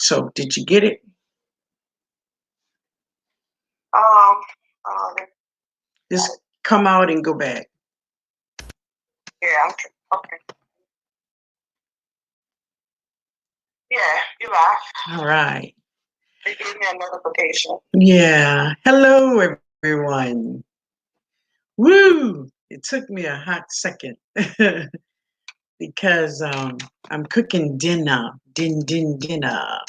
So did you get it? Um, Just come out and go back. yeah, okay. Yeah, you're live. All right. They gave me a notification. Yeah. Hello, everyone. Woo! It took me a hot second because I'm cooking dinner. Dinner.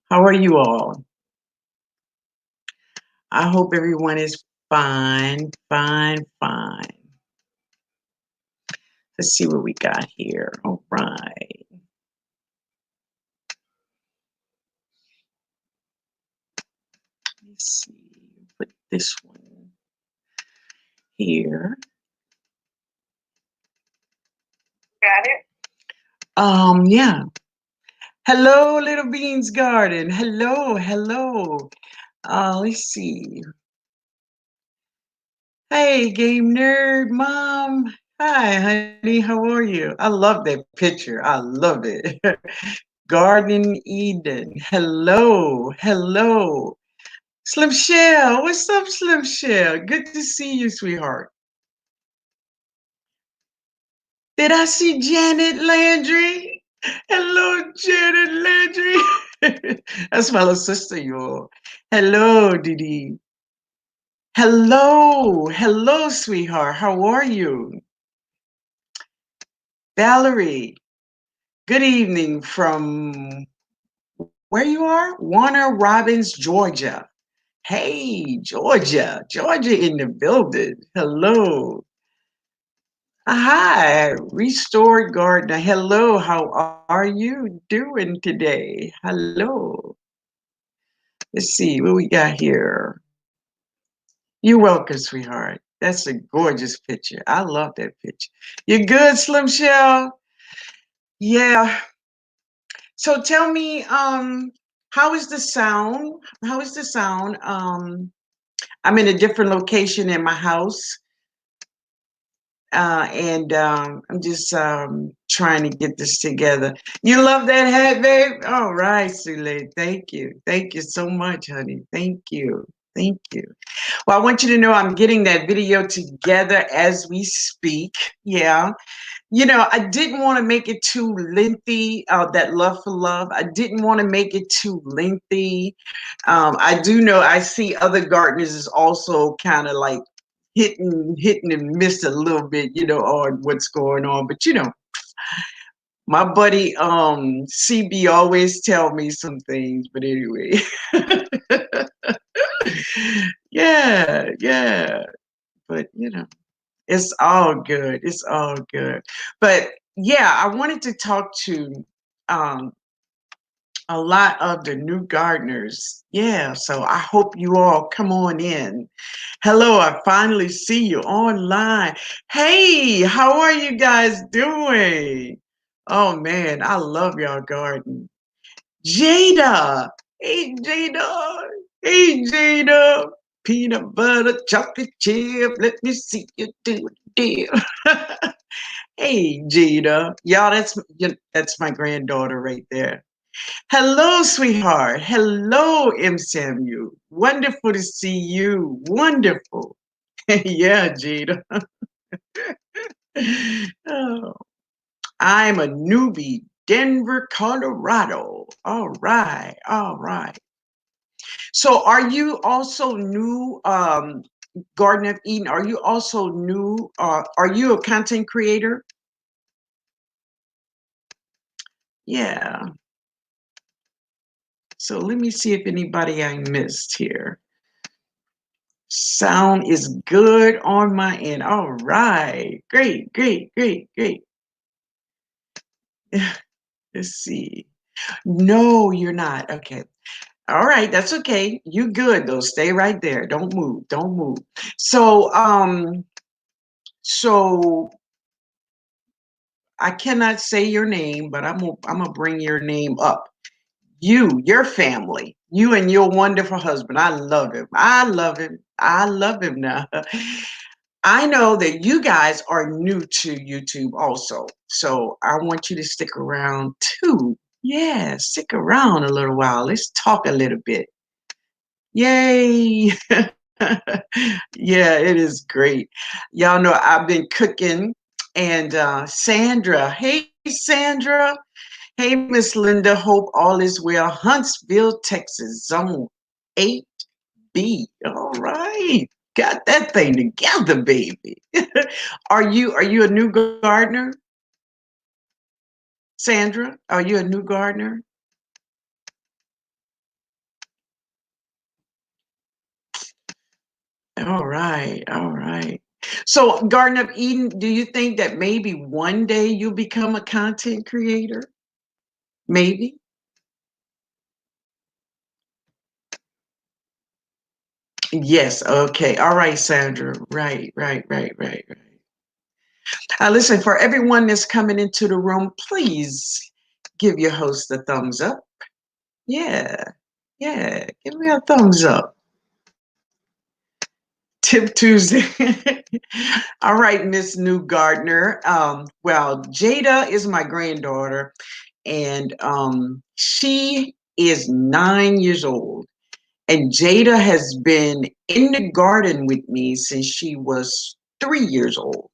How are you all? I hope everyone is fine. Let's see what we got here. All right. Let's see. Put this one here. Got it? Yeah. Hello, Little Beans Garden. Hello. Let's see. Hey, Game Nerd Mom. Hi, honey. How are you? I love that picture. I love it. Garden Eden. Hello. Slim Shell. What's up, Slim Shell? Good to see you, sweetheart. Did I see Janet Landry? Hello, Janet Landry. That's my little sister, y'all. Hello, Didi. Hello, sweetheart. How are you? Valerie, good evening from where you are? Warner Robins, Georgia. Hey, Georgia in the building. Hello. Hi, Restored Gardener. Hello, how are you doing today? Hello. Let's see what we got here. You're welcome, sweetheart. That's a gorgeous picture. I love that picture. You good, Slim Shell? Yeah. So tell me, how is the sound? How is the sound? I'm in a different location in my house. And I'm just trying to get this together. You love that hat, babe? All right, Sule. Thank you. Thank you so much, honey. Thank you. Well, I want you to know I'm getting that video together as we speak. Yeah. You know, I didn't want to make it too lengthy, that love for love. I didn't want to make it too lengthy. I do know I see other gardeners is also kind of like hitting and miss a little bit, on what's going on. But my buddy CB always tell me some things. But anyway, yeah. But it's all good. It's all good. But yeah, I wanted to talk to um, a lot of the new gardeners. Yeah, so I hope you all come on in. Hello, I finally see you online. Hey, how are you guys doing? Oh man, I love y'all garden. Jada. Hey, Jada. Hey, Jada. Peanut butter, chocolate chip. Let me see you do it. Hey, Jada. Y'all, that's my granddaughter right there. Hello, sweetheart. Hello, M. Samuel. Wonderful to see you. Wonderful. Yeah, Jada. Oh, I'm a newbie. Denver, Colorado. All right. So are you also new, Garden of Eden? Are you also new? Are you a content creator? Yeah. So let me see if anybody I missed here. Sound is good on my end. All right. Great. Let's see. No, you're not. Okay. All right, that's okay. You good though. Stay right there. Don't move. So I cannot say your name, but I'm gonna bring your name up. Your family, you and your wonderful husband. I love him. I love him now. I know that you guys are new to YouTube also. So I want you to stick around too. Yeah, stick around a little while. Let's talk a little bit. Yay! Yeah, it is great. Y'all know I've been cooking, and Sandra, hey Sandra, hey Miss Linda, hope all is well. Huntsville, Texas, Zone 8B. All right, got that thing together, baby. Are you a new gardener, Sandra? Are you a new gardener? All right, all right. So, Garden of Eden, do you think that maybe one day you'll become a content creator? Maybe. Yes. Okay. All right, Sandra. Right, right, right, right, right. Listen, for everyone that's coming into the room, please give your host a thumbs up. Yeah, yeah. Give me a thumbs up. Tip Tuesday. All right, Miss New Gardner. Well, Jada is my granddaughter, and she is 9 years old. And Jada has been in the garden with me since she was 3 years old.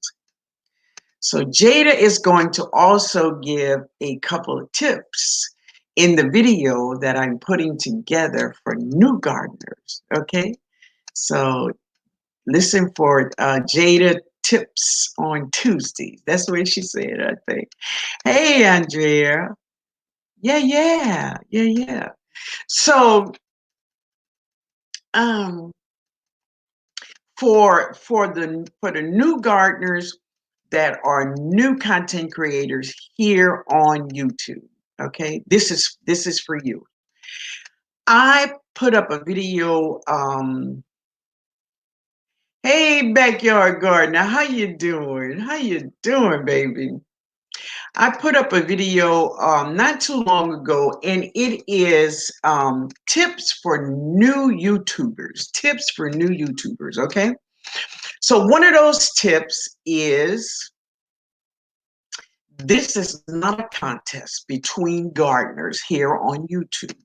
So Jada is going to also give a couple of tips in the video that I'm putting together for new gardeners. Okay, so listen for Jada tips on Tuesdays. That's the way she said it, I think. Hey, Andrea. Yeah, yeah, yeah, yeah. So, um, for the new gardeners that are new content creators here on YouTube, okay, this is for you. I put up a video. Hey, backyard gardener, how you doing? How you doing, baby? I put up a video not too long ago, and it is tips for new YouTubers. Tips for new YouTubers, okay? So one of those tips is this is not a contest between gardeners here on YouTube.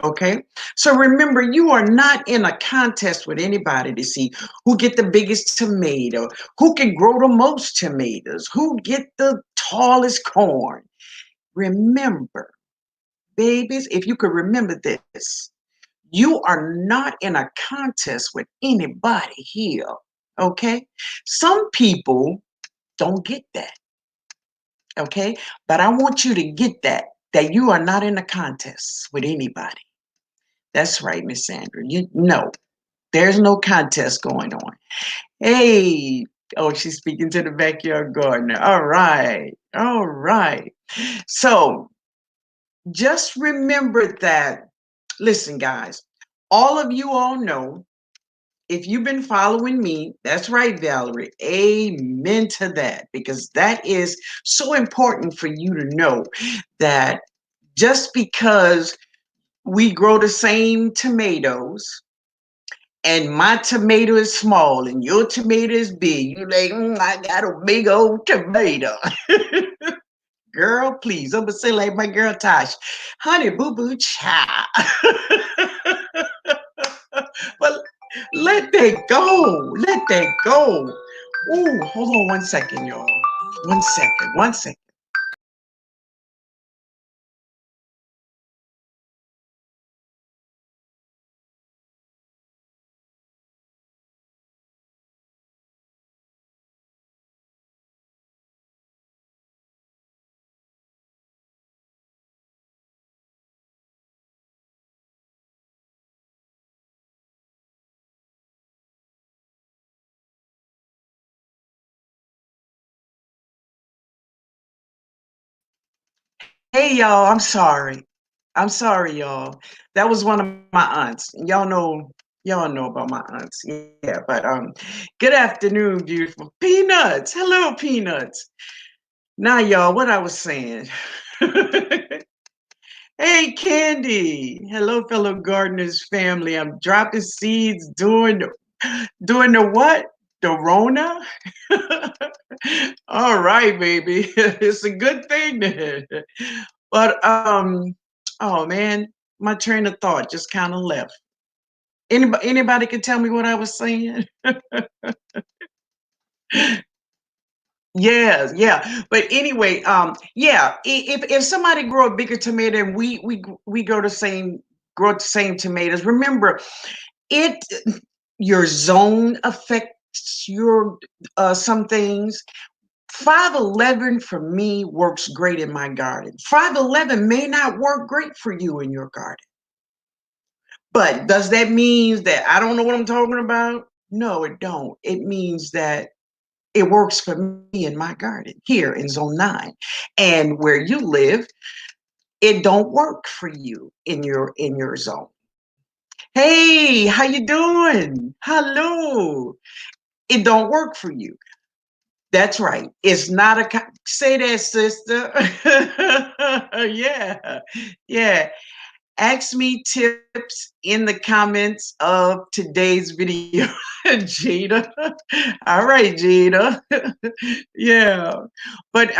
Okay, so remember, you are not in a contest with anybody to see who get the biggest tomato, who can grow the most tomatoes, who get the tallest corn. Remember, babies, if you could remember this, you are not in a contest with anybody here. Okay, some people don't get that. Okay, but I want you to get that you are not in a contest with anybody. That's right, Miss Sandra. You know, there's no contest going on. Hey, oh, she's speaking to the backyard gardener. All right, all right. So just remember that. Listen, guys, all of you all know, if you've been following me, that's right, Valerie. Amen to that, because that is so important for you to know that just because we grow the same tomatoes and my tomato is small and your tomato is big, you like, I got a big old tomato. Girl, please. I'm gonna say like my girl Tosh, honey boo boo cha. But let that go. Let that go. Ooh, hold on 1 second, y'all. 1 second, 1 second. Hey y'all, I'm sorry. I'm sorry, y'all. That was one of my aunts. Y'all know about my aunts. Yeah, but good afternoon, beautiful peanuts. Hello, peanuts. Now, y'all, what I was saying. Hey, Candy. Hello, fellow gardeners family. I'm dropping seeds doing the what? The Rona? All right, baby. It's a good thing then. But oh man, my train of thought just kind of left. Anybody can tell me what I was saying? Yes, yeah. But anyway, yeah. If somebody grow a bigger tomato and we grow the same tomatoes, remember it. Your zone affects your some things. 511 for me works great in my garden. 511 may not work great for you in your garden. But does that mean that I don't know what I'm talking about? No, it don't. It means that it works for me in my garden here in zone 9. And where you live, it don't work for you in your zone. Hey, how you doing? Hello. It don't work for you. That's right. It's not say that, sister. Yeah. Yeah. Ask me tips in the comments of today's video, Gina. All right, Gina. Yeah. But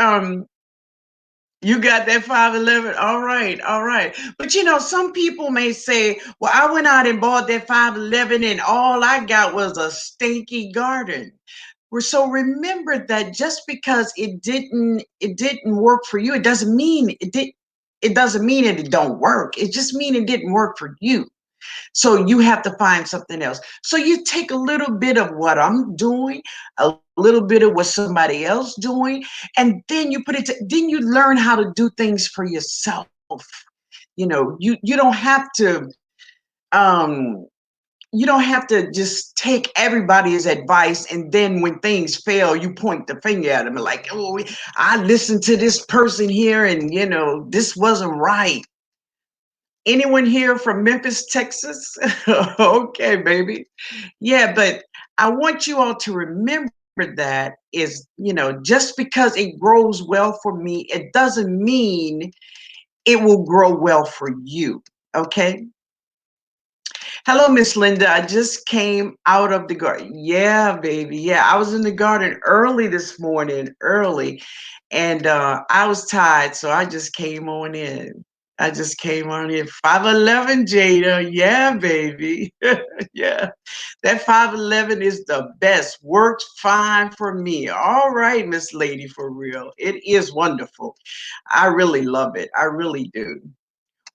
you got that 511. All right, all right. But some people may say, well, I went out and bought that 511 and all I got was a stinky garden. So remember that just because it didn't work for you, it doesn't mean it doesn't mean it don't work. It just means it didn't work for you. So you have to find something else. So you take a little bit of what I'm doing, a little bit of what somebody else doing, and then you put then you learn how to do things for yourself. You don't have to um you don't have to just take everybody's advice and then when things fail you point the finger at them like, oh, I listened to this person here and this wasn't right. Anyone here from Memphis, Texas? Okay, baby. Yeah, but I want you all to remember that is, just because it grows well for me, it doesn't mean it will grow well for you. Okay? Hello, Miss Linda. I just came out of the garden. Yeah, baby. Yeah, I was in the garden early this morning, early, and I was tired, so I just came on in. I just came on in. 511 Jada. Yeah, baby. Yeah. That 511 is the best. Works fine for me. All right, Miss Lady, for real. It is wonderful. I really love it. I really do.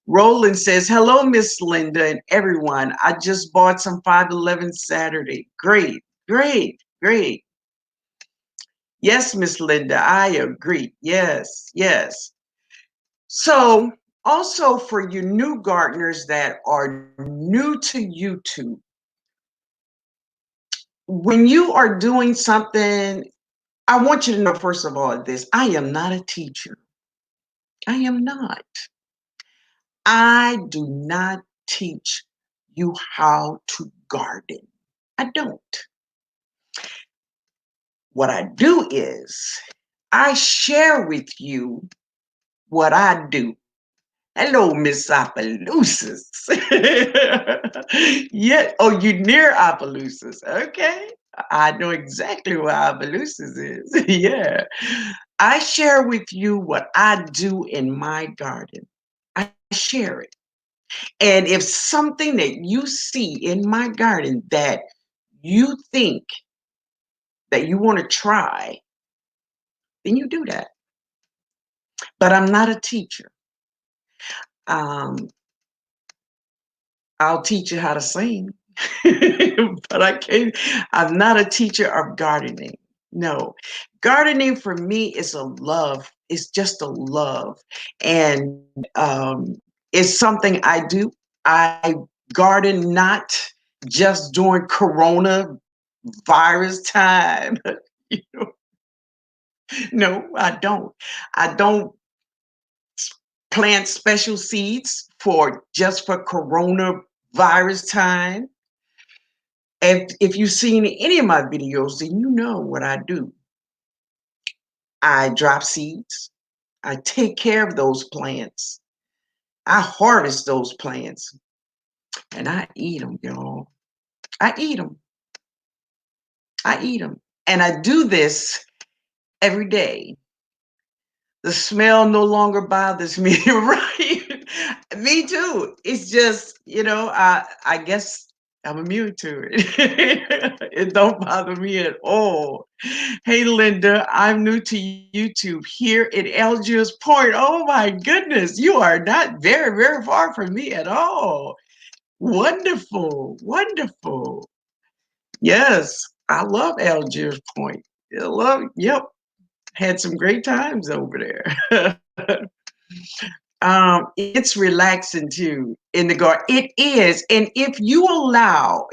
Roland says, hello, Miss Linda and everyone. I just bought some 511 Saturday. Great, great, great. Yes, Miss Linda, I agree. Yes, yes. So, also for you new gardeners that are new to YouTube, when you are doing something, I want you to know, first of all, this I am not a teacher. I am not. I do not teach you how to garden. I don't. What I do is I share with you what I do. Hello, Miss Opelousas. Yeah. Oh, you near Opelousas. Okay. I know exactly where Opelousas is. Yeah. I share with you what I do in my garden. I share it. And if something that you see in my garden that you think that you want to try, then you do that. But I'm not a teacher. Um, I'll teach you how to sing, but I can't. I'm not a teacher of gardening. No, gardening for me is a love. It's just a love, and it's something I do. I garden not just during Corona virus time. You know, no, I don't. I don't plant special seeds for just for coronavirus time. If you've seen any of my videos, then you know what I do. I drop seeds. I take care of those plants. I harvest those plants and I eat them, y'all. I eat them. I eat them. And I do this every day. The smell no longer bothers me, right? Me too. It's just, I guess I'm immune to it. It don't bother me at all. Hey, Linda, I'm new to YouTube here in Algiers Point. Oh my goodness, you are not very, very far from me at all. Wonderful, wonderful. Yes, I love Algiers Point. I love, yep, had some great times over there. It's relaxing too in the garden. It is, and if you allow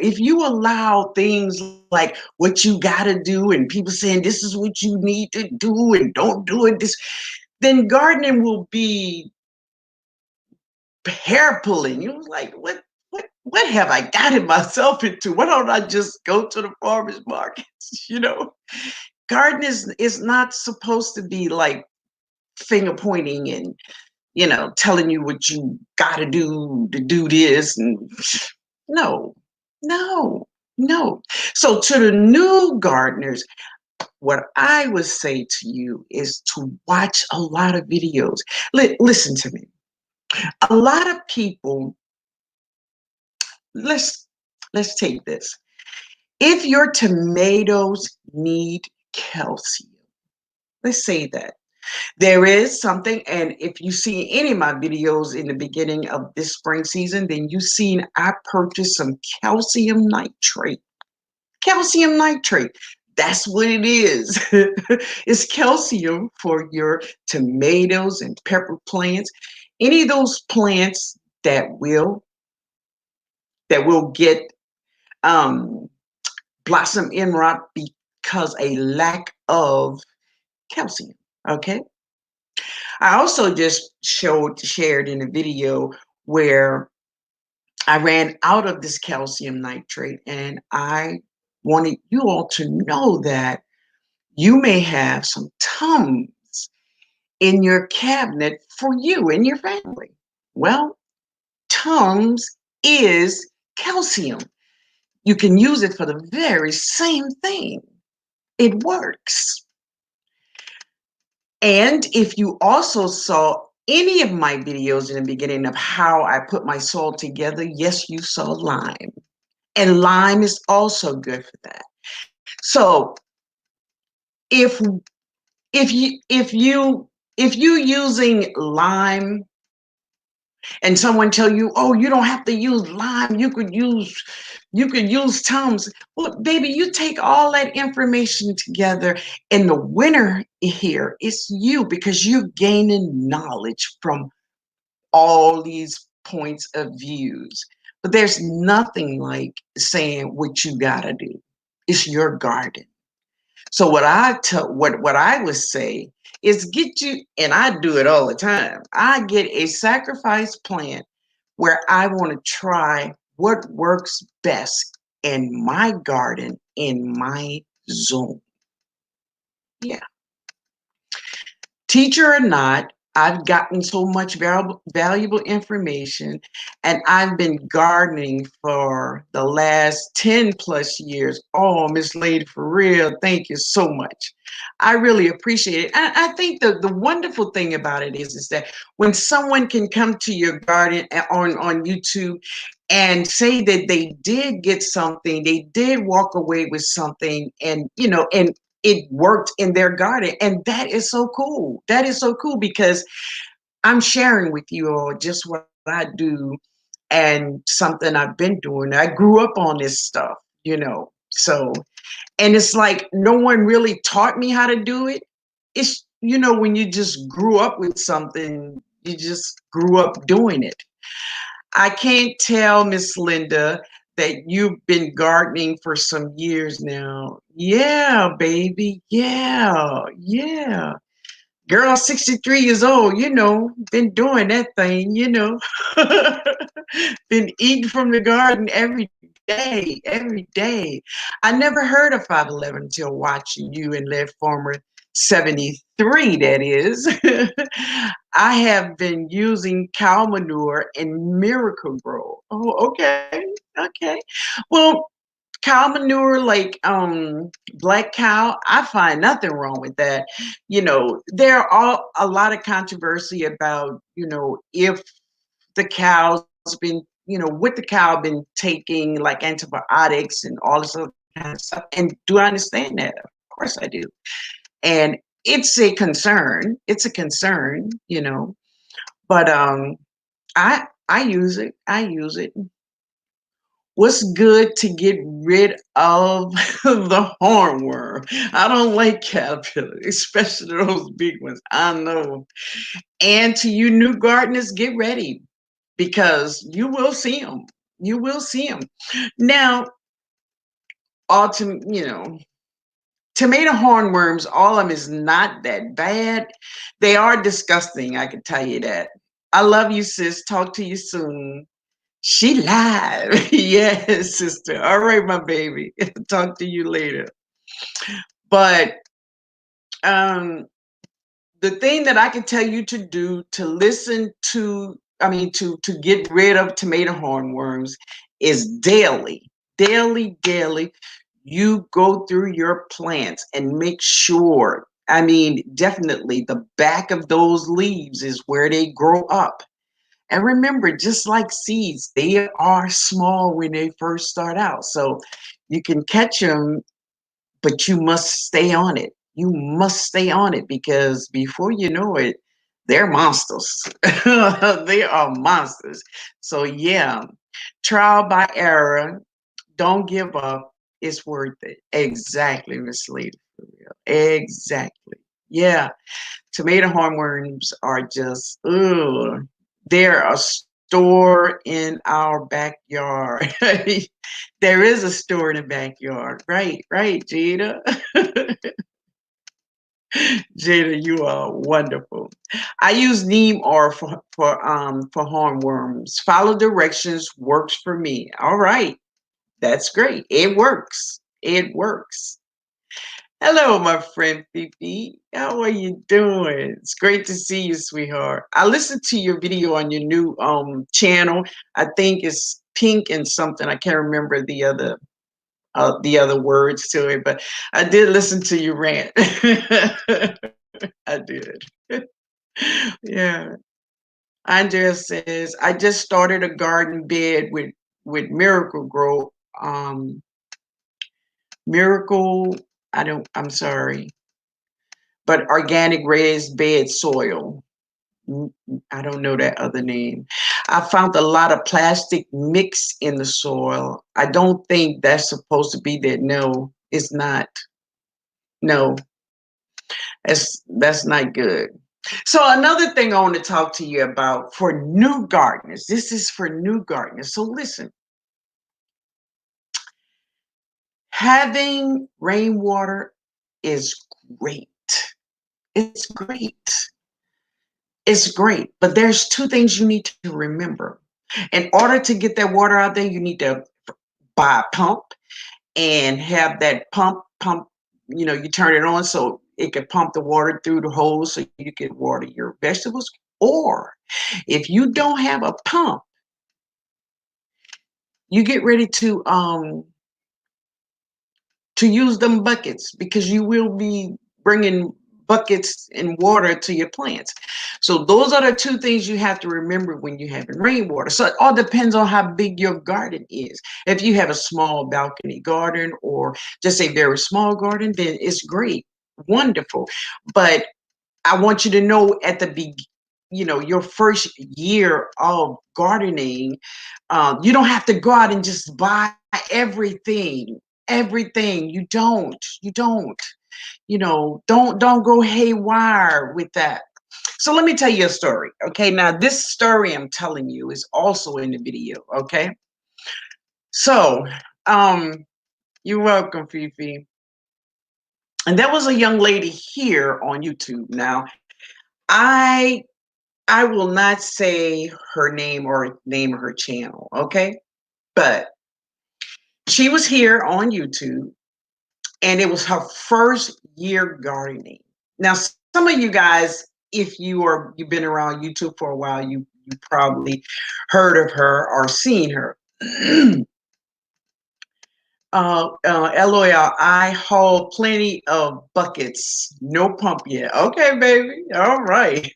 things like what you gotta do, and people saying this is what you need to do, and don't do it this, then gardening will be hair pulling. You was like, what have I gotten myself into? Why don't I just go to the farmers markets? Gardening is not supposed to be like finger pointing and telling you what you got to do this. And no, no, no. So to the new gardeners, what I would say to you is to watch a lot of videos. Listen to me. A lot of people, let's let's take this. If your tomatoes need calcium, let's say that. There is something, and if you see any of my videos in the beginning of this spring season, then you've seen I purchased some calcium nitrate. Calcium nitrate. That's what it is. It's calcium for your tomatoes and pepper plants. Any of those plants that will get um, blossom end rot because a lack of calcium. Okay. I also just shared in a video where I ran out of this calcium nitrate, and I wanted you all to know that you may have some Tums in your cabinet for you and your family. Well, Tums is calcium. You can use it for the very same thing. It works. And if you also saw any of my videos in the beginning of how I put my soil together, yes, you saw lime. And lime is also good for that. So if if you using lime and someone tell you, oh, you don't have to use lime, you could use Tums. Well, baby, you take all that information together in the winter here, it's you, because you're gaining knowledge from all these points of views. But there's nothing like saying what you gotta do. It's your garden. So what I would say is get you, and I do it all the time. I get a sacrifice plant where I want to try what works best in my garden, in my zone. Yeah. Teacher or not, I've gotten so much valuable information, and I've been gardening for the last 10 plus years. Oh, Miss Lady, for real, thank you so much. I really appreciate it. I think the wonderful thing about it is that when someone can come to your garden on YouTube and say that they did get something, they did walk away with something, and it worked in their garden. And that is so cool. That is so cool because I'm sharing with you all just what I do and something I've been doing. I grew up on this stuff. So, and it's like no one really taught me how to do it. It's when you just grew up with something, you just grew up doing it. I can't tell, Miss Linda, that you've been gardening for some years now. Yeah, baby. Yeah, yeah. Girl, 63 years old, been doing that thing. Been eating from the garden every day, every day. I never heard of 511 until watching you and Lead Farmer 73, that is. I have been using cow manure and Miracle Grow. Oh, okay, okay. Well, cow manure, like black cow, I find nothing wrong with that. There are a lot of controversy about, if the cow's been, what the cow been taking, like antibiotics and all this other kind of stuff. And do I understand that? Of course I do. And it's a concern. It's a concern, But I use it. I use it. What's good to get rid of the hornworm? I don't like caterpillars, especially those big ones. I know. And to you new gardeners, get ready because you will see them. You will see them. Now, tomato hornworms, all of them is not that bad. They are disgusting, I can tell you that. I love you, sis. Talk to you soon. She live. Yes, sister. All right, my baby. Talk to you later. But um the thing that I can tell you to do to listen to, to get rid of tomato hornworms is daily, you go through your plants and make sure, definitely the back of those leaves is where they grow up. And remember, just like seeds, they are small when they first start out. So you can catch them, but you must stay on it. You must stay on it because before you know it, they're monsters. They are monsters. So, yeah, trial by error. Don't give up. It's worth it. Exactly, Miss Lady. Exactly. Yeah. Tomato hornworms are just, ugh. They're a store in our backyard. There is a store in the backyard. Right, Jada. Jada, you are wonderful. I use neem oil for hornworms. Follow directions works for me. All right, that's great. It works. It works. Hello, my friend Fifi. How are you doing? It's great to see you, sweetheart. I listened to your video on your new channel. I think it's pink and something. I can't remember the other words to it, but I did listen to your rant. I did. Yeah. Andrea says, I just started a garden bed with Miracle Grow. Miracle, I'm sorry, but organic raised bed soil. I don't know that other name. I found a lot of plastic mix in the soil. I don't think that's supposed to be there. No, it's not. No, that's not good. So another thing I want to talk to you about for new gardeners. This is for new gardeners. So listen, having rainwater is great. It's great. It's great. But there's two things you need to remember. In order to get that water out there, you need to buy a pump and have that pump, you turn it on so it can pump the water through the hose so you can water your vegetables. Or if you don't have a pump, you get ready to use them buckets because you will be bringing buckets and water to your plants. So those are the two things you have to remember when you're having rainwater. So it all depends on how big your garden is. If you have a small balcony garden or just a very small garden, then it's great, wonderful. But I want you to know at the your first year of gardening, you don't have to go out and just buy everything. Everything you don't. Don't go haywire with that. So let me tell you a story. Okay, now this story I'm telling you is also in the video. Okay, so you're welcome, Fifi. And there was a young lady here on YouTube. Now, I I will not say her name or name of her channel, okay? But she was here on YouTube and it was her first year gardening. Now, some of you guys, if you've been around YouTube for a while, you probably heard of her or seen her. LOL, I haul plenty of buckets. No pump yet. Okay, baby. All right.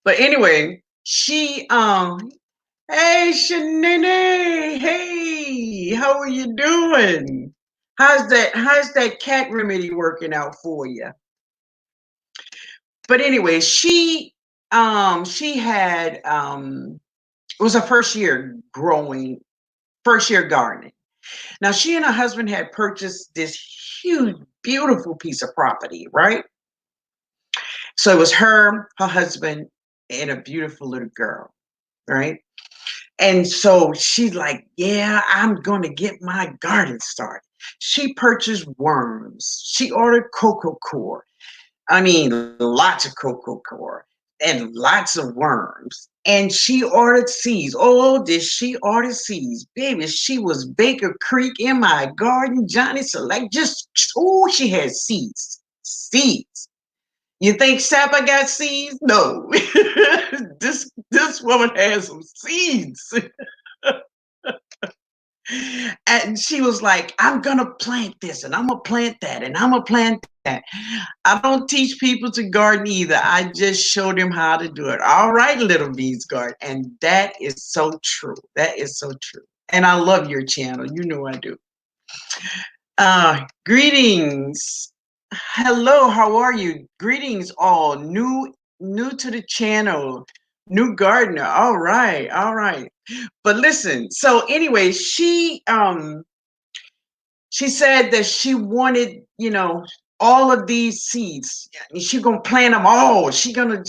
But anyway, hey Shanine, hey, how are you doing? How's that cat remedy working out for you? But anyway, she had it was her first year gardening. Now she and her husband had purchased this huge, beautiful piece of property, right? So it was her husband, and a beautiful little girl, right? And so she's like, yeah, I'm going to get my garden started. She purchased worms. She ordered cocoa core. I mean, lots of cocoa core and lots of worms. And she ordered seeds. Oh, did she order seeds? Baby, she was Baker Creek in my garden, Johnny Select. Oh, she had seeds. Seeds. You think Sapper got seeds? No. this woman has some seeds. And she was like, I'm gonna plant this and I'm gonna plant that and I'm gonna plant that. I don't teach people to garden either. I just show them how to do it. All right, little bees garden. And that is so true. That is so true. And I love your channel. You know I do. Greetings. Hello, how are you? Greetings all. New to the channel. New gardener. All right, all right. But listen, so anyway, she said that she wanted, all of these seeds. She gonna plant them all. She gonna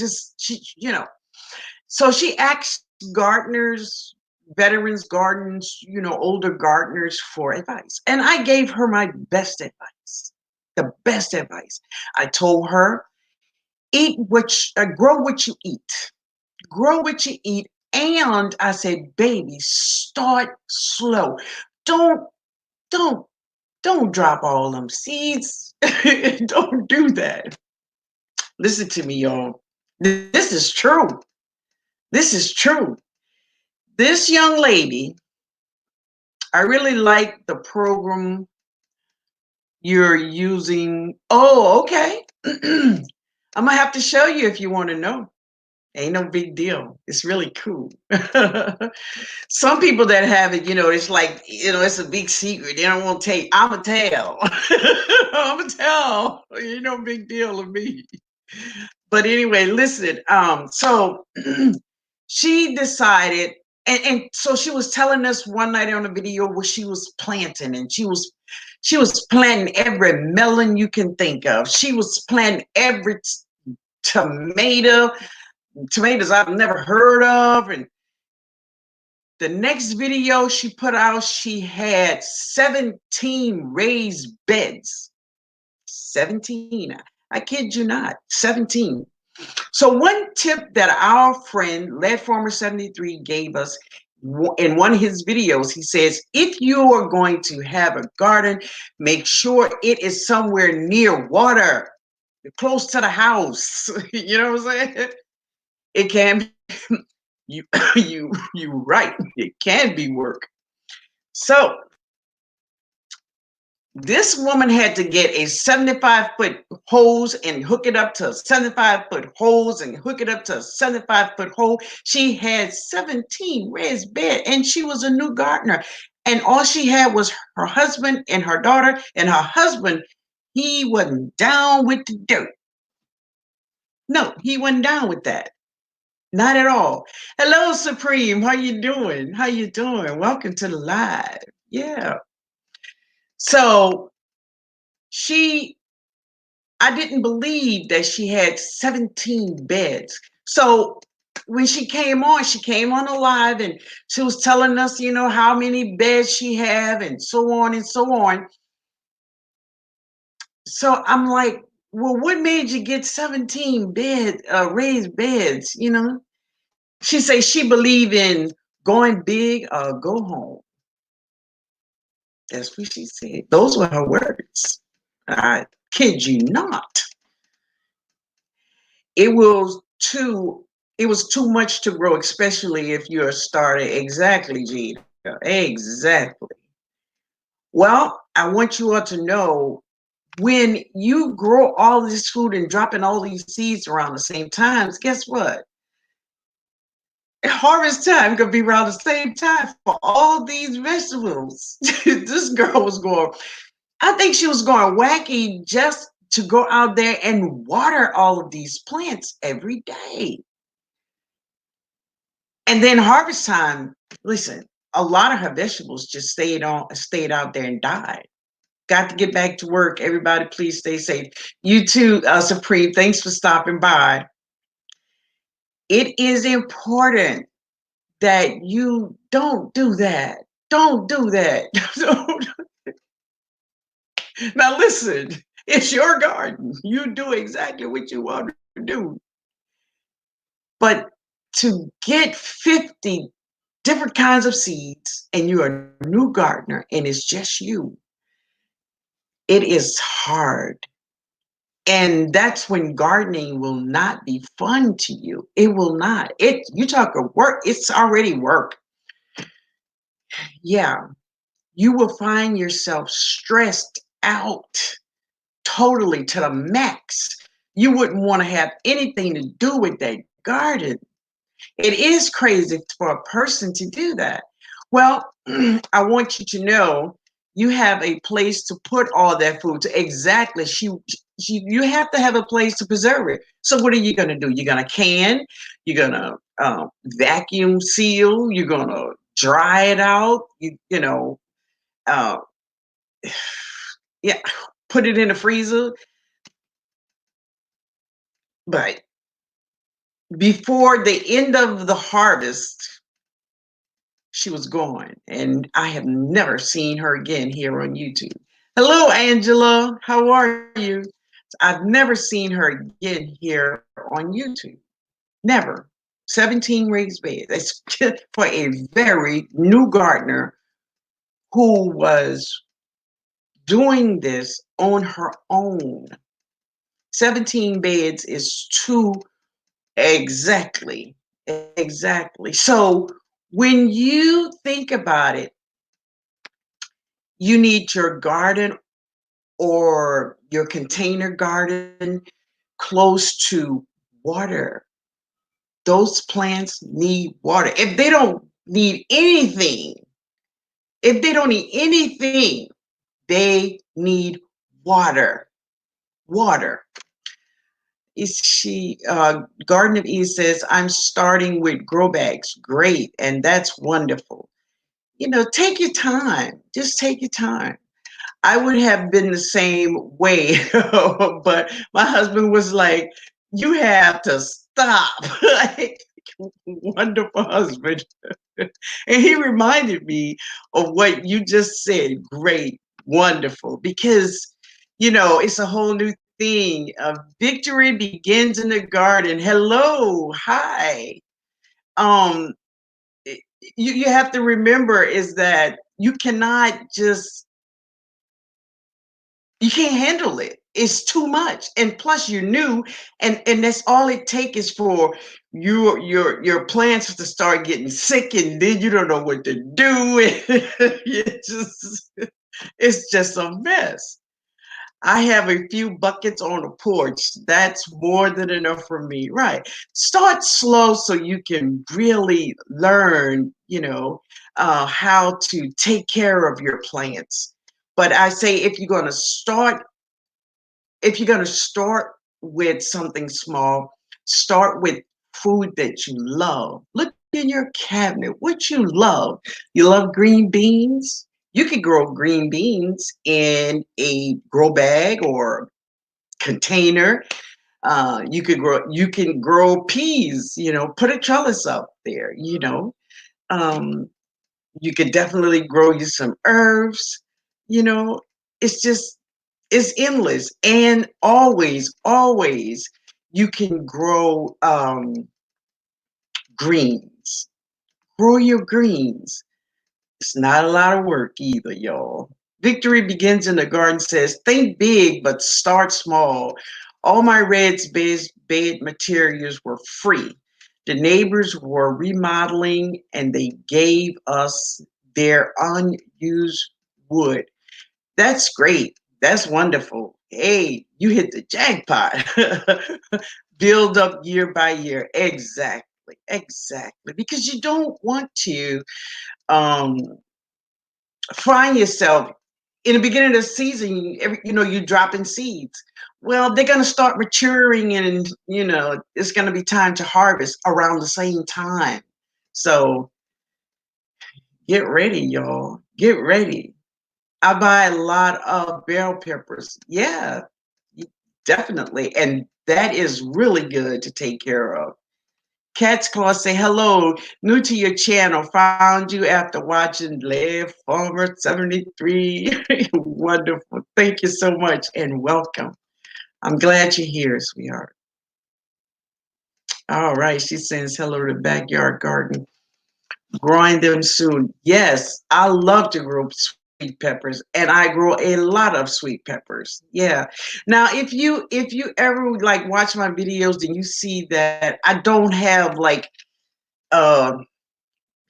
So she asked gardeners, veterans gardens, older gardeners for advice. And I gave her my best advice. The best advice. I told her, grow what you eat. Grow what you eat. And I said, baby, start slow. Don't, don't, don't drop all them seeds. Don't do that. Listen to me, y'all. This is true. This is true. This young lady, I really like the program you're using. Oh, okay. I'm gonna have to show you if you want to know. Ain't no big deal. It's really cool. Some people that have it, it's like, it's a big secret. They don't want to tell you. I'm going to tell. I'm going to tell. Ain't no big deal to me. But anyway, listen. So she decided, and so she was telling us one night on a video where she was planting, and she was planting every melon you can think of. She was planting every tomato, tomatoes I've never heard of. And the next video she put out, she had 17 raised beds. 17. I kid you not, 17. So one tip that our friend Lead Farmer 73 gave us in one of his videos, he says, if you are going to have a garden, make sure it is somewhere near water, close to the house. You know what I'm saying? It can you you right. It can be work. So this woman had to get a 75-foot hose and hook it up to a 75-foot hose and hook it up to a 75-foot hole. She had 17 raised beds, and she was a new gardener. And all she had was her husband and her daughter. And her husband, he wasn't down with the dirt. No, he wasn't down with that. Not at all. Hello, Supreme. How you doing? How you doing? Welcome to the live. Yeah. So she, I didn't believe that she had 17 beds. So when she came on the live, and she was telling us, how many beds she have and so on and so on. So I'm like, well, what made you get 17 raised beds, She says she believe in going big or go home. That's what she said. Those were her words. I kid you not. It was too much to grow, especially if you're a starter. Exactly, Gina. Exactly. Well, I want you all to know when you grow all this food and dropping all these seeds around the same times, guess what? Harvest time gonna be around the same time for all these vegetables. This girl was going, I think she was going wacky just to go out there and water all of these plants every day. And then harvest time, listen, a lot of her vegetables just stayed out there and died. Got to get back to work. Everybody, please stay safe. You too, Supreme. Thanks for stopping by. It is important that you don't do that. Don't do that. Now, listen, it's your garden. You do exactly what you want to do. But to get 50 different kinds of seeds and you're a new gardener and it's just you, it is hard. And that's when gardening will not be fun to you. It will not. It you talk of work, it's already work. Yeah. You will find yourself stressed out totally to the max. You wouldn't want to have anything to do with that garden. It is crazy for a person to do that. Well, I want you to know you have a place to put all that food to exactly you have to have a place to preserve it. So what are you going to do? You're going to can, you're going to vacuum seal, you're going to dry it out, uh, yeah, put it in the freezer. But before the end of the harvest, she was gone, and I have never seen her again here on YouTube. Hello, Angela. How are you? I've never seen her again here on YouTube. Never. 17 raised beds. That's for a very new gardener who was doing this on her own. 17 beds is too exactly. Exactly. So when you think about it, you need your garden or your container garden close to water. Those plants need water. If they don't need anything, if they don't need anything, they need water. Water. Is she Garden of Eve says, I'm starting with grow bags. Great, and that's wonderful. Take your time. Just take your time. I would have been the same way, but my husband was like, "You have to stop." Like, wonderful husband, and he reminded me of what you just said. Great, wonderful, because it's a whole new thing. Victory begins in the garden. Hello, hi. Um, you have to remember is that you can't handle it. It's too much, and plus you're new, and that's all it takes is for your plants to start getting sick, and then you don't know what to do. It's just a mess. I have a few buckets on the porch. That's more than enough for me. Right. Start slow so you can really learn, how to take care of your plants. But I say if you're going to start with something small, start with food that you love. Look in your cabinet, what you love. You love green beans? You could grow green beans in a grow bag or container. You can grow peas, put a trellis up there. Um, you could definitely grow you some herbs. You know, it's just it's endless, and always you can grow greens. Grow your greens. It's not a lot of work either, y'all. Victory begins in the garden says, think big, but start small. All my Red's bed materials were free. The neighbors were remodeling and they gave us their unused wood. That's great. That's wonderful. Hey, you hit the jackpot. Build up year by year. Exactly. Exactly. Because you don't want to um, find yourself in the beginning of the season, you're dropping seeds. Well, they're going to start maturing and, it's going to be time to harvest around the same time. So get ready, y'all. Get ready. I buy a lot of bell peppers. Yeah, definitely. And that is really good to take care of. Cat's Claw say, hello, new to your channel. Found you after watching Live Farmer 73. Wonderful. Thank you so much and welcome. I'm glad you're here, sweetheart. All right. She sends hello to Backyard Garden. Growing them soon. Yes, I love to grow sweet peppers and I grow a lot of sweet peppers. Yeah. Now if you ever like watch my videos, then you see that I don't have like uh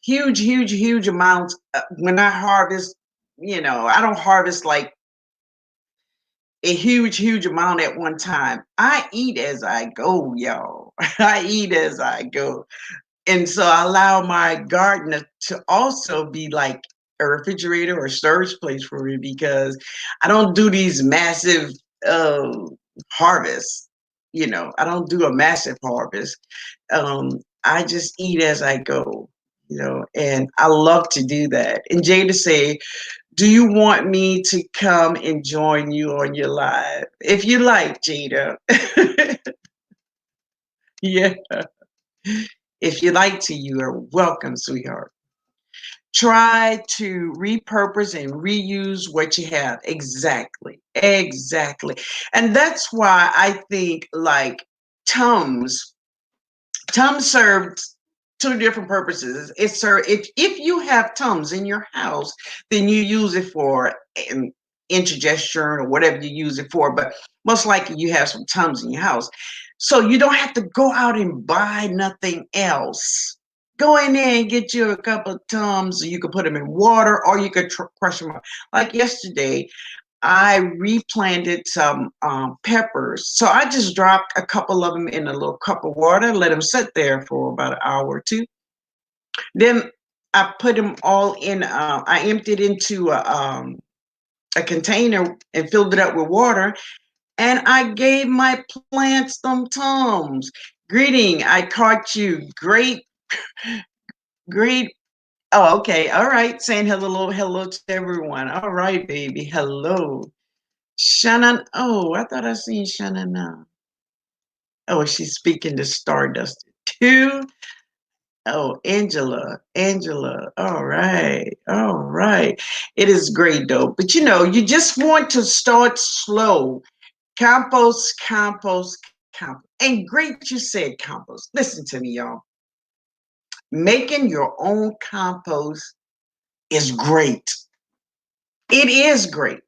huge amounts when I harvest, I don't harvest like a huge amount at one time. I eat as I go, y'all. I eat as I go. And so I allow my garden to also be like a refrigerator or storage place for me because I don't do these massive uh, harvests. I don't do a massive harvest. I just eat as I go, and I love to do that. And Jada say, do you want me to come and join you on your live? If you like, Jada. Yeah. If you like to, you are welcome, sweetheart. Try to repurpose and reuse what you have. Exactly. Exactly. And that's why I think like Tums, Tums served two different purposes. It served if you have Tums in your house, then you use it for an indigestion or whatever you use it for. But most likely you have some Tums in your house. So you don't have to go out and buy nothing else. Go in there and get you a couple of Tums. You could put them in water or you could crush them up. Like yesterday, I replanted some peppers. So I just dropped a couple of them in a little cup of water, let them sit there for about an hour or two. Then I put them all in, I emptied into a container and filled it up with water. And I gave my plants some Tums. Greeting, I caught you. Great, great. Oh, okay. All right. Saying hello to everyone. All right, baby. Hello. Shannon. Oh, I thought I seen Shannon now. Oh, she's speaking to Stardust too. Oh, Angela. All right. All right. It is great though. But you just want to start slow. Compost. And great you said compost. Listen to me, y'all. Making your own compost is great. It is great.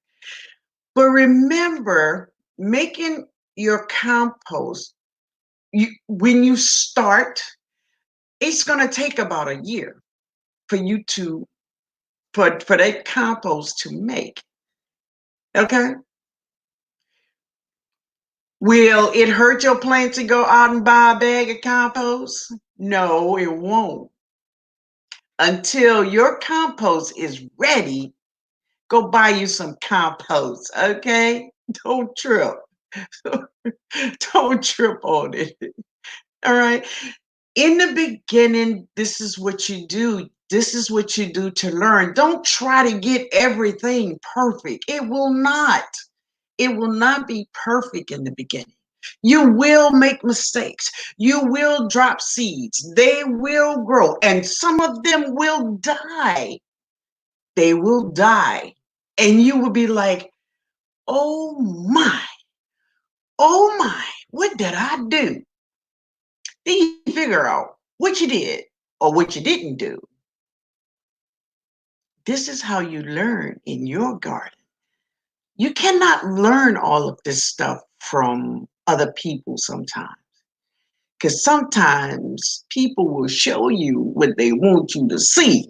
But remember, making your compost, when you start, it's going to take about a year for you to for that compost to make. Okay. Will it hurt your plant to go out and buy a bag of compost? No, it won't. Until your compost is ready, go buy you some compost. Okay. Don't trip. Don't trip on it. All right. In the beginning, this is what you do. This is what you do to learn. Don't try to get everything perfect. It will not. It will not be perfect in the beginning. You will make mistakes. You will drop seeds. They will grow, and some of them will die. They will die. And you will be like, oh my, what did I do? Then you figure out what you did or what you didn't do. This is how you learn in your garden. You cannot learn all of this stuff from other people sometimes. Because sometimes people will show you what they want you to see.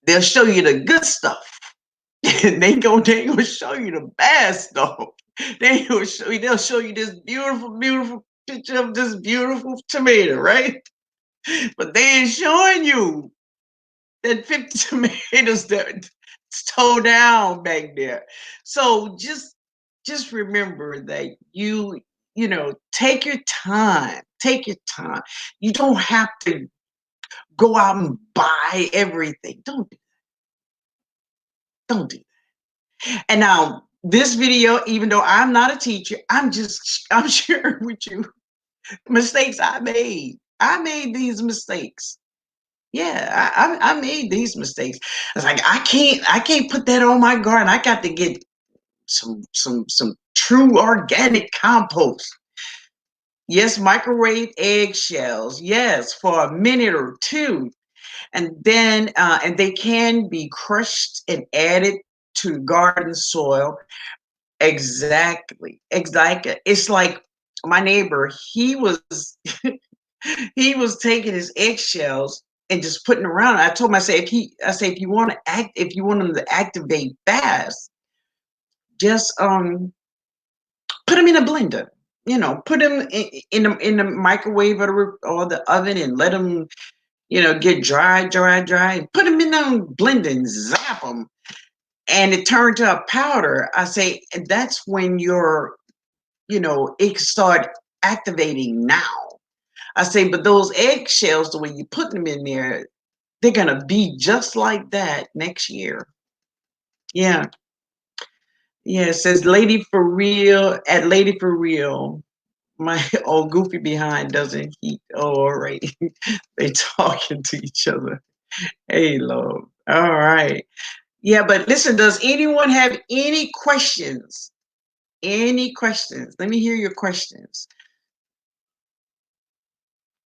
They'll show you the good stuff. And they ain't gonna show you the best though. They ain't gonna show you, they'll show you this beautiful, beautiful picture of this beautiful tomato, right? But they ain't showing you that 50 tomatoes that's towed down back there. So just remember that you know, take your time. Take your time. You don't have to go out and buy everything. Don't do that. And now this video, even though I'm not a teacher, I'm sharing with you mistakes I made. I made these mistakes. Yeah, I made these mistakes. I was like, I can't put that on my garden. I got to get some true organic compost. Yes, microwave eggshells. Yes, for a minute or two, and then and they can be crushed and added to garden soil. Exactly. Exactly. It's like my neighbor. He was taking his eggshells and just putting around. I told him, I say, if you want to act, if you want them to activate fast, just put them in a blender. You know, put them in the microwave or the oven and let them, you know, get dry. Put them in the blender and zap them, and it turned to a powder. I say, and that's when you know, it can start activating now. I say, but those eggshells, the way you put them in there, they're gonna be just like that next year. Yeah. Yeah. It says Lady for Real at Lady for Real. My old goofy behind doesn't heat. Oh, all right. They talking to each other. Hey, Lord. All right. Yeah, but listen, does anyone have any questions? Any questions? Let me hear your questions.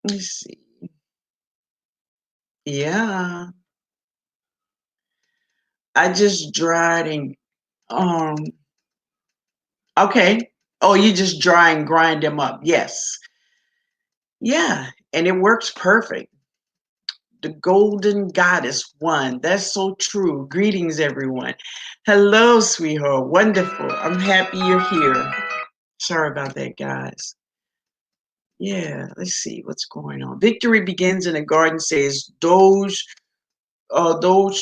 Let's see. Yeah. I just dried and um okay. Oh, you just dry and grind them up. Yes. Yeah, and it works perfect. The golden goddess won. That's so true. Greetings, everyone. Hello, sweetheart. Wonderful. I'm happy you're here. Sorry about that, guys. Yeah, let's see what's going on. Victory begins in the garden says those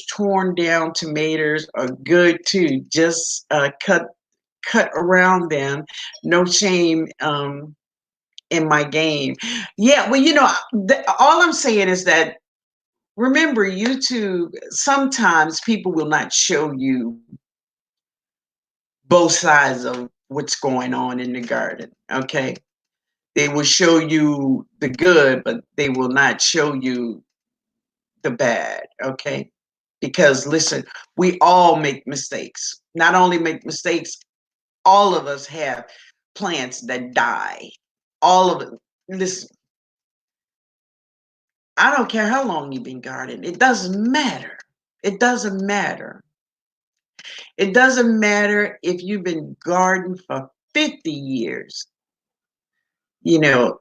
torn down tomatoes are good too. Just cut around them. No shame in my game. Yeah, well, you know, all I'm saying is that remember, YouTube, sometimes people will not show you both sides of what's going on in the garden. Okay. They will show you the good, but they will not show you the bad. Okay. Because listen, we all make mistakes. Not only make mistakes, all of us have plants that die. All of it. Listen, I don't care how long you've been gardening. It doesn't matter. It doesn't matter. It doesn't matter if you've been gardening for 50 years. You know,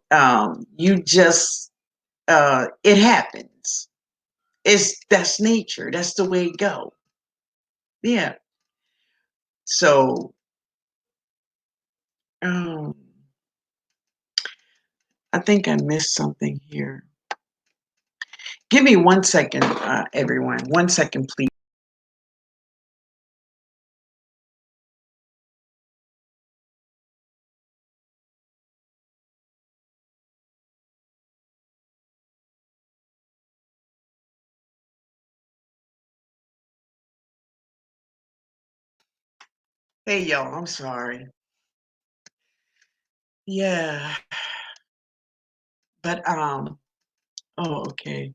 you just it happens. That's nature. That's the way it go. Yeah. So um, I think I missed something here. Give me 1 second, everyone. 1 second, please. Hey, y'all. I'm sorry. Yeah, but oh, okay.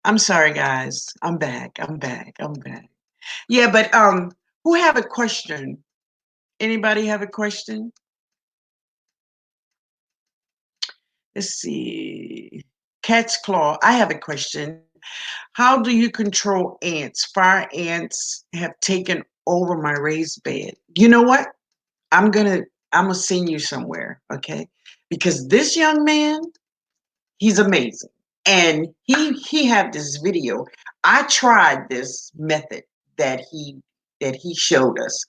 I'm sorry, guys. I'm back. I'm back. I'm back. Yeah, but who have a question? Anybody have a question? Let's see. Cat's Claw, I have a question. How do you control ants? Fire ants have taken over my raised bed. You know what? I'm gonna I'm gonna send you somewhere, okay? Because this young man, he's amazing. And he had this video. I tried this method that he that he showed us,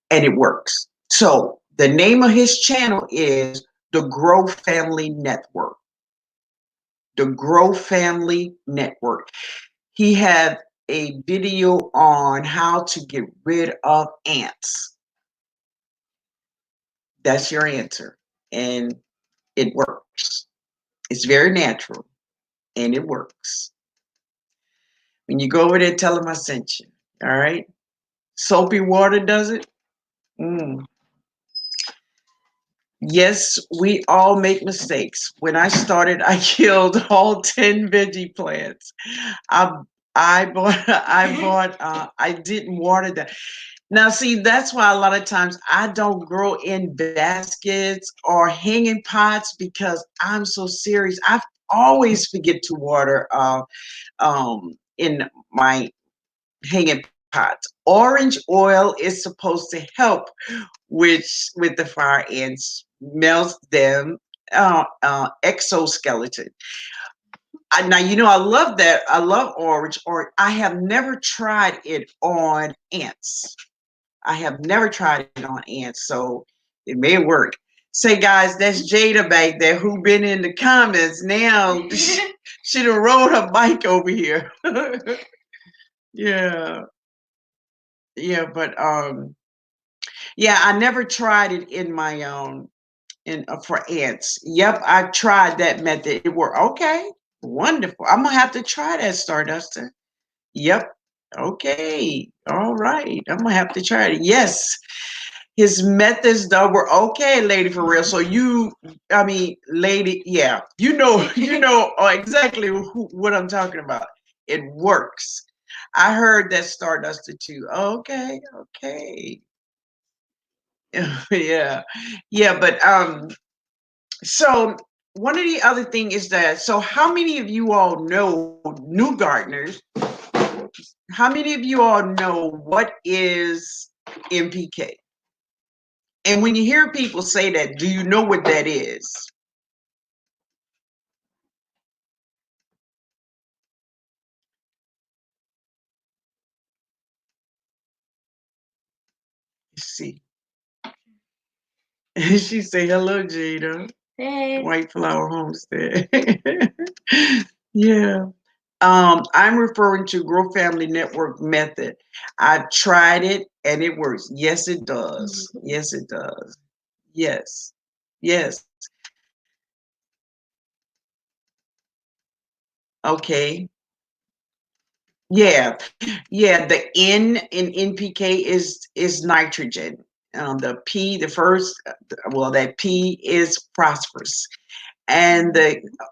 and it works. So the name of his channel is the Grow Family Network. The Grow Family Network. He had a video on how to get rid of ants. That's your answer. And it works. It's very natural and it works. When you go over there, tell him I sent you. All right. Soapy water does it. Mm. Yes, we all make mistakes. When I started, I killed all 10 veggie plants. I I didn't water them. Now, see, that's why a lot of times I don't grow in baskets or hanging pots because I'm so serious. I always forget to water in my hanging pots. Orange oil is supposed to help with the fire and melts them exoskeleton. Now you know I love that. I love orange, or I have never tried it on ants. I have never tried it on ants, so it may work. Say, guys, that's Jada back there who been in the comments. Now she done rolled her bike over here. Yeah, yeah, but yeah, I never tried it in my in for ants. Yep, I tried that method. It worked. Okay, wonderful. I'm gonna have to try that, Starduster. Yep. Okay. All right. I'm gonna have to try it. Yes. His methods though were okay, lady, for real. So you, I mean, lady, yeah, you know exactly what I'm talking about. It works. I heard that Starduster too. Okay, okay, yeah, yeah. But so one of the other thing is that, so how many of you all know, new gardeners? How many of you all know what is MPK? And when you hear people say that, do you know what that is? Let's see. She say, hello, Jada. Hey. White Flower Homestead. Yeah. I'm referring to Grow Family Network method. I've tried it and it works. Yes, it does. Yes, it does. Yes. Yes. Okay. Yeah. Yeah. The N in NPK is nitrogen. The P, the first, well, that P is phosphorus, and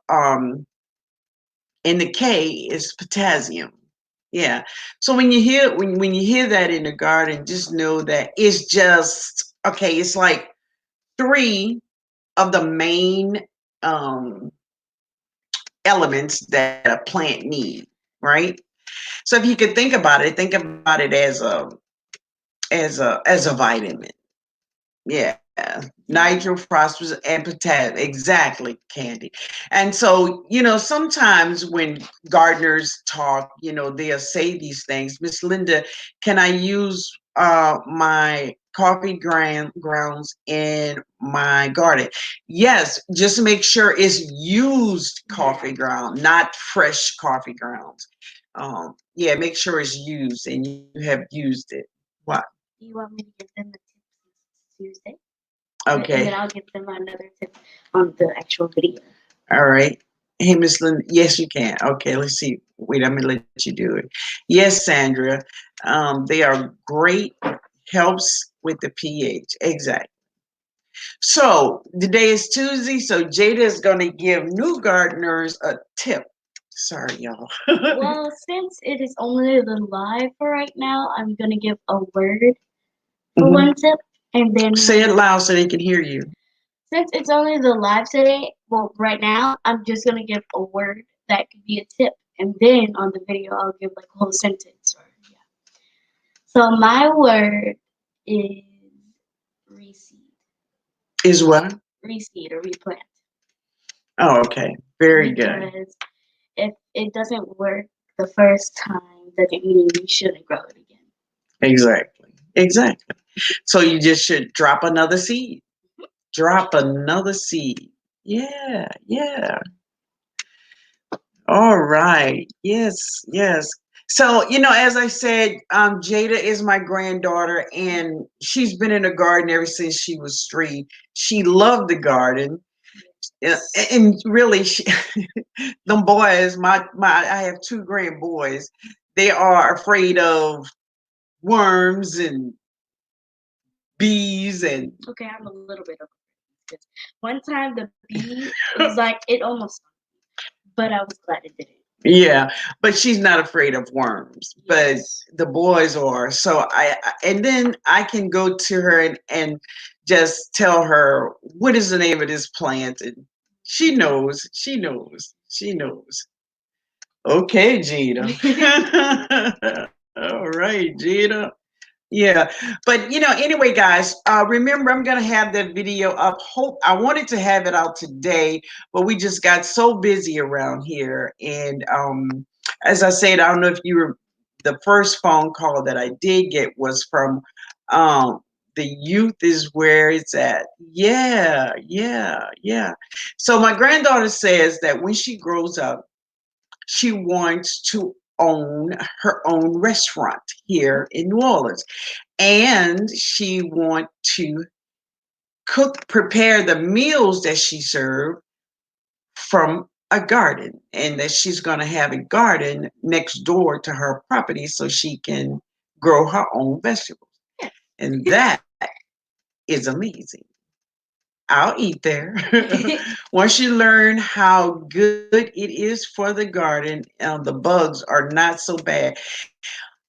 um the K is potassium. Yeah. So when you hear when you hear that in the garden, just know that it's just okay. It's like three of the main um, elements that a plant need, right? So if you could think about it as a vitamin. Yeah. Nitro, phosphorus, and potassium. Exactly, Candy. And so, sometimes when gardeners talk, they'll say these things. Miss Linda, can I use my coffee grounds in my garden? Yes, just make sure it's used coffee ground, not fresh coffee grounds. Yeah, make sure it's used and you have used it. What? Do you want me to give them the tips Tuesday? Okay. And then I'll give them another tip on the actual video. All right. Hey, Miss Linda. Yes, you can. Okay, let's see. Wait, I'm gonna let you do it. Yes, Sandra. They are great. Helps with the pH. Exactly. So today is Tuesday, so Jada is gonna give new gardeners a tip. Sorry, y'all. Well, since it is only the live for right now, I'm gonna give a word for one tip, and then say it loud so they can hear you. Since it's only the live today, well, right now, I'm just gonna give a word that could be a tip, and then on the video, I'll give like a whole sentence. Or yeah. So my word is reseed. Is what? Reseed or replant. Oh, okay. Very good. Because if it doesn't work the first time, doesn't mean you shouldn't grow it again. Exactly. Exactly. So you just should drop another seed. Drop another seed. Yeah, yeah. All right. Yes, yes. So, as I said, Jada is my granddaughter, and she's been in the garden ever since she was 3. She loved the garden. Yeah, and really, them boys, I have 2 grand boys. They are afraid of worms and bees and Okay, I'm a little bit of because one time the bee was like it almost, but I was glad it didn't. yeah, but she's not afraid of worms, but Yes. the boys are. So and then I can go to her and just tell her what is the name of this plant, and she knows, she knows. Okay, Gina. All right, Gina. Yeah, but anyway, guys, remember I'm gonna have that video up. Hope I wanted to have it out today, but we just got so busy around here. And as I said, I don't know if you were the first phone call that I did get was from um, the youth is where it's at. Yeah, yeah, yeah. So my granddaughter says that when she grows up, she wants to own her own restaurant here in New Orleans, and she want to prepare the meals that she served from a garden, and that she's going to have a garden next door to her property so she can grow her own vegetables, and that is amazing. I'll eat there. Once you learn how good it is for the garden, the bugs are not so bad.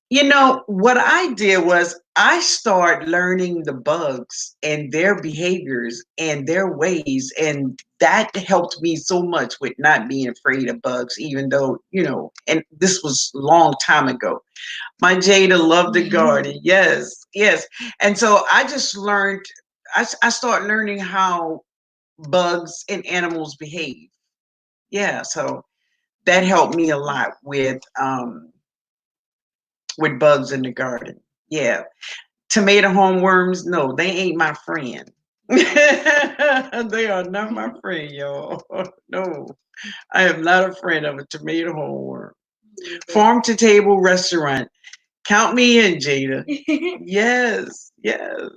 What I did was I started learning the bugs and their behaviors and their ways, and that helped me so much with not being afraid of bugs, even though, and this was a long time ago. My Jada loved the garden. Yes, yes. And so I just learned, I started learning how bugs and animals behave. Yeah, so that helped me a lot with bugs in the garden. Yeah. Tomato hornworms, no, they ain't my friend. They are not my friend, y'all. No, I am not a friend of a tomato hornworm. Farm to table restaurant. Count me in, Jada. Yes, yes.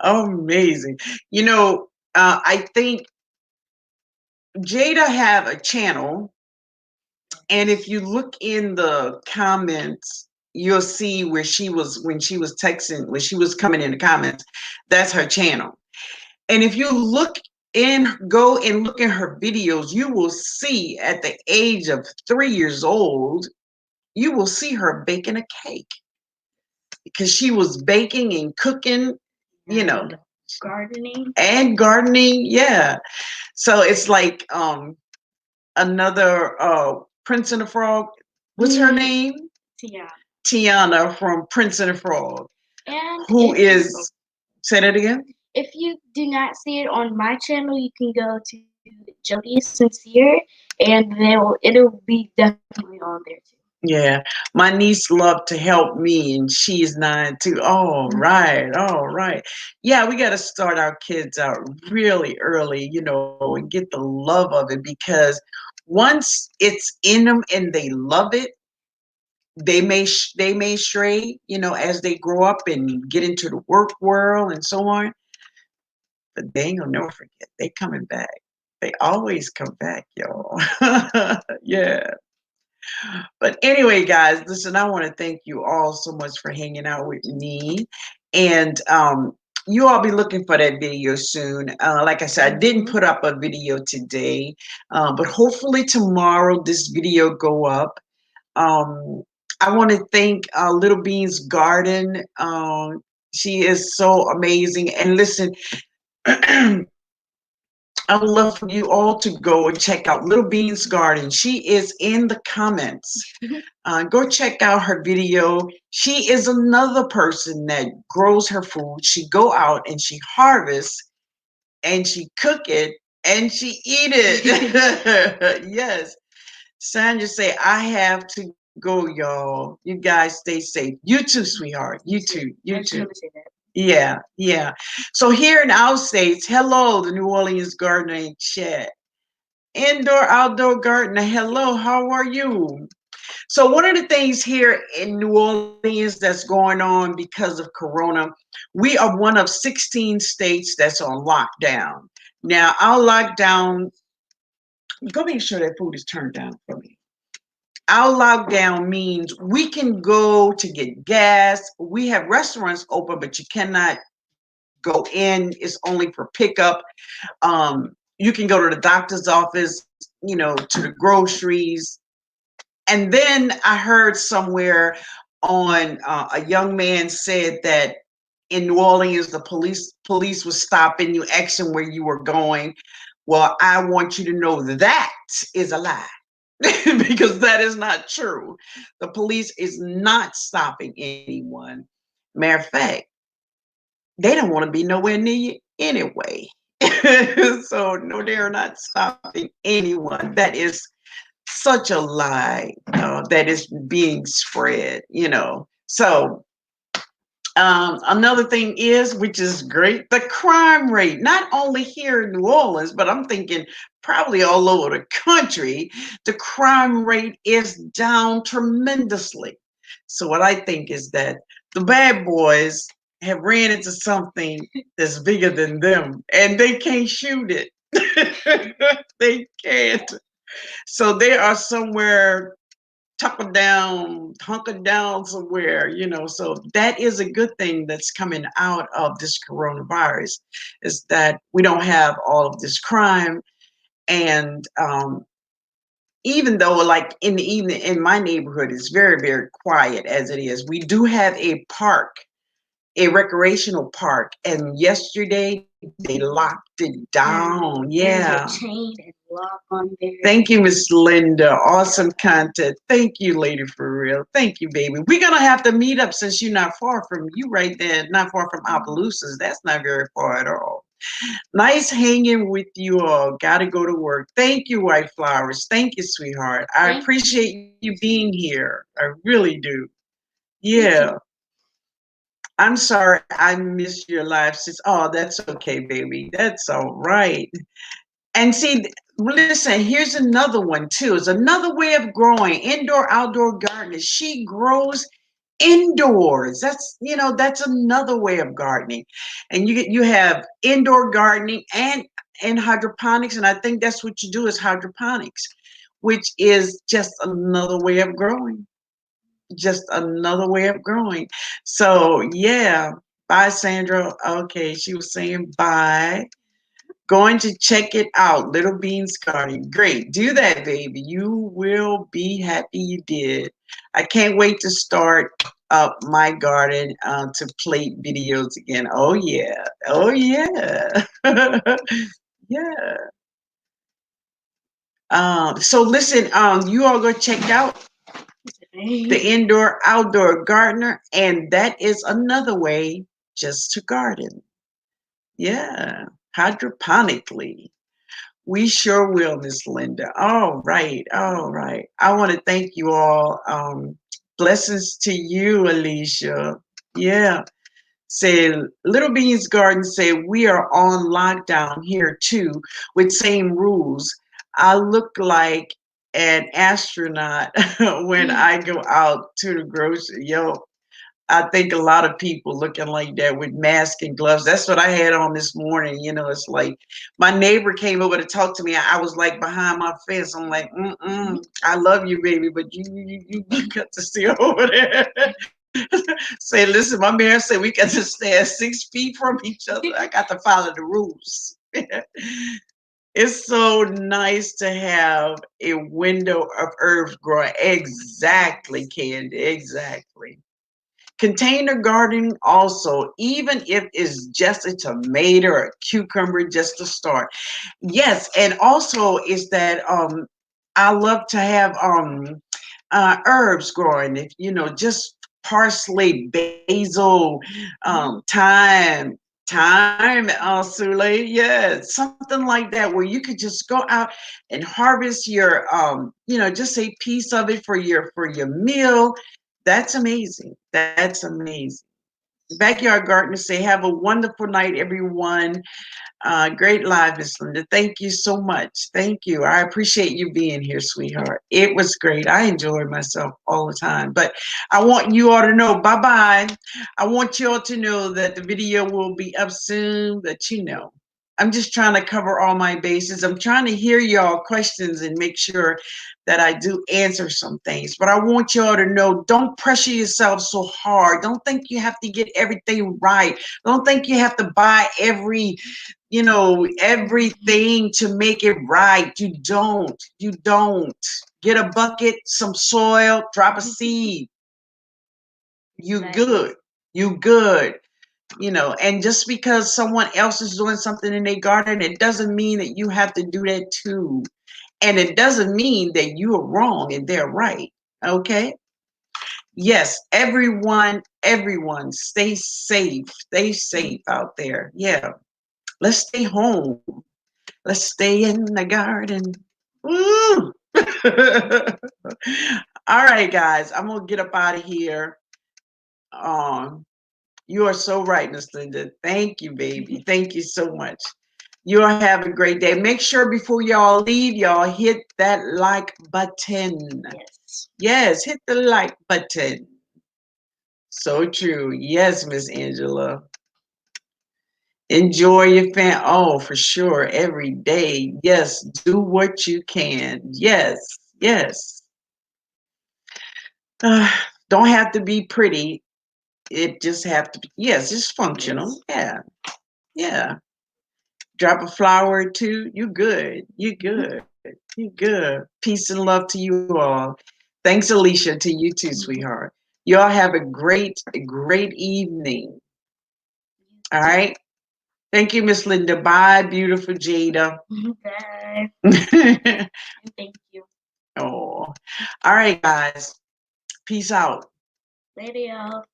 Amazing. I think Jada have a channel, and if you look in the comments, you'll see where she was when she was texting, when she was coming in the comments. That's her channel. And if you go and look in her videos, you will see at the age of 3 years old, you will see her baking a cake because she was baking and cooking, you know, Gardening. and gardening. Yeah. So it's like another Prince and the Frog. What's her name? Tiana. Tiana from Prince and the Frog. And Who is, say that again? If you do not see it on my channel, you can go to Jody Sincere, and it'll be definitely on there too. Yeah, my niece loved to help me, and she's 9 too. All right, all right. Yeah, we got to start our kids out really early, and get the love of it, because once it's in them and they love it, they may stray, as they grow up and get into the work world and so on. But they ain't gonna never forget. They coming back. They always come back, y'all. Yeah. But anyway, guys, listen, I want to thank you all so much for hanging out with me. And you all be looking for that video soon. Like I said, I didn't put up a video today, but hopefully tomorrow this video go up. Um, I want to thank Little Bean's Garden. She is so amazing. And listen, I would love for you all to go and check out Little Bean's Garden. She is in the comments. Go check out her video. She is another person that grows her food. She go out and she harvests and she cook it and she eat it. Yes. Sandra say, I have to Go, y'all. You guys stay safe. You too, sweetheart. You too. I You was too. gonna say that. Yeah, yeah. So here in our states, hello, the New Orleans Gardener in chat. Indoor, outdoor gardener, hello, how are you? So one of the things here in New Orleans that's going on because of Corona, we are one of 16 states that's on lockdown. Now, our lockdown, go make sure that food is turned down for me. Our lockdown means we can go to get gas. We have restaurants open, but you cannot go in. It's only for pickup. You can go to the doctor's office, to the groceries. And then I heard somewhere on a young man said that in New Orleans the police was stopping you, asking where you were going. Well, I want you to know that is a lie. Because that is not true. The police is not stopping anyone. Matter of fact, they don't want to be nowhere near you anyway. So no, they're not stopping anyone. That is such a lie that is being spread. So another thing is, which is great, the crime rate, not only here in New Orleans, but I'm thinking probably all over the country, the crime rate is down tremendously. So what I think is that the bad boys have ran into something that's bigger than them and they can't shoot it. They can't. So they are somewhere tuckered down, hunkered down somewhere. So that is a good thing that's coming out of this coronavirus, is that we don't have all of this crime. And even though, like in the evening in my neighborhood, it's very, very quiet as it is, we do have a park, a recreational park. And yesterday they locked it down. Yeah. There's a chain and lock on there. Thank you, Miss Linda. Awesome content. Thank you, lady, for real. Thank you, baby. We're gonna have to meet up since you're not far from you right there, not far from Opelousas. That's not very far at all. Nice hanging with you all. Gotta go to work. Thank you, White Flowers. Thank you, sweetheart. I appreciate you being here. I really do. Yeah. I'm sorry I missed your live sis. Oh, that's okay, baby. That's all right. And see, listen, here's another one too. It's another way of growing. Indoor, outdoor gardening. She grows indoors. That's another way of gardening. And you have indoor gardening and hydroponics. And I think that's what you do, is hydroponics, which is just another way of growing. Just another way of growing. So yeah. Bye, Sandra. Okay, she was saying bye. Going to check it out. Little Beans Garden. Great. Do that, baby. You will be happy you did. I can't wait to start up my garden to plate videos again. Oh, yeah. Oh, yeah. Yeah. So listen, you all go check out the indoor outdoor gardener, and that is another way just to garden. Yeah. Hydroponically. We sure will, Miss Linda. All right, all right. I want to thank you all. Blessings to you, Alicia. Yeah. Say, Little Beans Garden say, we are on lockdown here too, with same rules. I look like an astronaut when I go out to the grocery. Yo, I think a lot of people looking like that with masks and gloves. That's what I had on this morning. It's like my neighbor came over to talk to me. I was like behind my fence. I'm like, I love you, baby, but you got to stay over there. Say, listen, my man said we got to stand 6 feet from each other. I got to follow the rules. It's so nice to have a window of herbs growing. Exactly, Candy. Exactly. Container gardening also, even if it's just a tomato or a cucumber, just to start. Yes, and also is that I love to have herbs growing. If just parsley, basil, thyme. Time, Sule. Yeah, something like that where you could just go out and harvest your just a piece of it for your meal. That's amazing. That's amazing. Backyard gardeners say, have a wonderful night, everyone. Great live, Miss Linda. Thank you so much. Thank you. I appreciate you being here, sweetheart. It was great. I enjoyed myself all the time. But I want you all to know, bye-bye. I want you all to know that the video will be up soon, that you know. I'm just trying to cover all my bases. I'm trying to hear y'all questions and make sure that I do answer some things. But I want y'all to know, don't pressure yourself so hard. Don't think you have to get everything right. Don't think you have to buy everything to make it right. You don't. You don't. Get a bucket, some soil, drop a seed. You good. You good. And just because someone else is doing something in their garden, it doesn't mean that you have to do that too. And it doesn't mean that you are wrong and they're right. Okay? Yes, everyone, stay safe. Stay safe out there. Yeah. Let's stay home. Let's stay in the garden. Woo! All right, guys. I'm gonna get up out of here. Um, you are so right, Miss Linda. Thank you, baby. Thank you so much. You all have a great day. Make sure before y'all leave, y'all hit that like button. Yes. Yes, hit the like button. So true. Yes, Miss Angela. Enjoy your Oh, for sure. Every day. Yes, do what you can. Yes, yes. Uh, don't have to be pretty. It just have to be, yes, just functional. Yeah, yeah. Drop a flower or two. You good. You good. You good. Peace and love to you all. Thanks, Alicia, to you too, sweetheart. Y'all have a great evening. All right. Thank you, Miss Linda. Bye, beautiful Jada. Bye. Thank you. Oh, all right, guys. Peace out. Later, y'all.